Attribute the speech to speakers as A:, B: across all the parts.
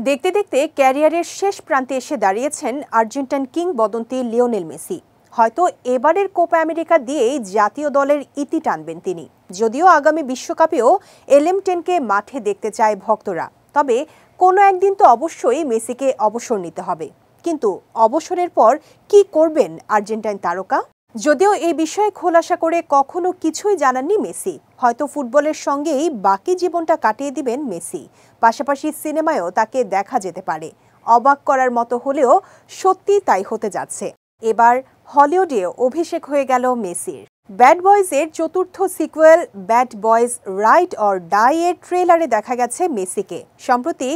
A: দেখতে দেখতে ক্যারিয়ারের শেষ প্রান্তে এসে দাঁড়িয়েছেন আর্জেন্টাইন কিংবদন্তি লিওনেল মেসি। হয়তো এবারের কোপা আমেরিকা দিয়েই জাতীয় দলের ইতি টানবেন তিনি। যদিও আগামী বিশ্বকাপেও LM10কে মাঠে দেখতে চায় ভক্তরা, তবে কোনো একদিন তো অবশ্যই মেসিকে অবসর নিতে হবে। কিন্তু অবসরের পর কি করবেন আর্জেন্টাইন তারকা? যদিও এই বিষয়ে খোলাসা করে কখনো কিছুই জানাননি মেসি। হয়তো ফুটবলের সঙ্গেই বাকি জীবনটা কাটিয়ে দিবেন মেসি। পাশাপাশি সিনেমায়ও তাকে দেখা যেতে পারে। অবাক করার মতো হলেও সত্যি তাই হতে যাচ্ছে। এবার হলিউডে অভিষেক হয়ে গেল মেসির। ব্যাড বয়েজের চতুর্থ sequel bad boys ride or die এর ট্রেলারে দেখা গেছে মেসিকে। সম্প্রতি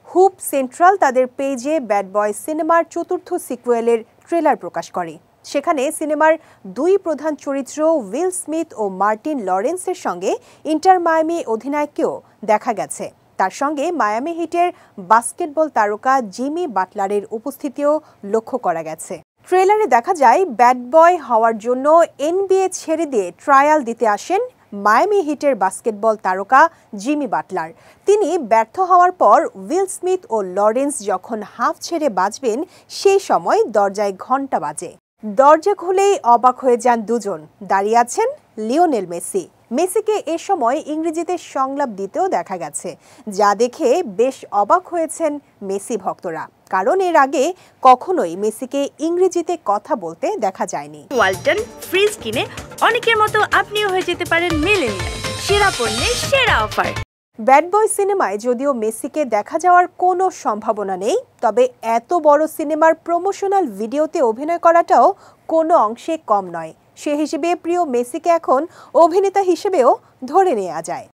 A: হুপ সেন্ট্রাল তাদের পেজে ব্যাড বয়েজ সিনেমার চতুর্থ সিকুয়েলের ট্রেলার প্রকাশ করে। সেখানে সিনেমার দুই প্রধান চরিত্র উইল স্মিথ ও মার্টিন লরেন্সের সঙ্গে ইন্টার মায়ামি অধিনায়ককেও দেখা গেছে। তার সঙ্গে মায়ামি হিটের বাস্কেটবল তারকা জিমি বাটলারের উপস্থিতিও লক্ষ্য করা গেছে। ট্রেলারে দেখা যায় ব্যাড বয় হওয়ার জন্য NBA ছেড়ে দিয়ে ট্রায়াল দিতে আসেন মায়ামি হিটের বাস্কেটবল তারকা জিমি বাটলার। তিনি ব্যর্থ হওয়ার পর উইল স্মিথ ও লরেন্স যখন হাফ ছেড়ে বাজবেন, সেই সময় দরজায় ঘণ্টা বাজে। দরজা খুলেই অবাক হয়ে যান দুজন। দাঁড়িয়ে আছেন লিওনেল মেসি। মেসিকে এ সময় ইংরেজিতে সংলাপ দিতেও দেখা গেছে, যা দেখে বেশ অবাক হয়েছেন মেসি ভক্তরা। কারণ এর আগে কখনোই মেসিকে ইংরেজিতে কথা বলতে দেখা যায়নি।
B: ওয়ালটন ফ্রিজ কিনে অনেকের মতো আপনিও হয়ে যেতে পারেন মিলেনিয়াল। সেরা পণ্যের সেরা অফার।
A: ব্যাড বয় সিনেমায় যদিও মেসিকে দেখা যাওয়ার কোনো সম্ভাবনা নেই, তবে এত বড় সিনেমার প্রমোশনাল ভিডিওতে অভিনয় করাটাও কোনো অংশে কম নয়। সে হিসেবে প্রিয় মেসিকে এখন অভিনেতা হিসেবেও ধরে নেওয়া যায়।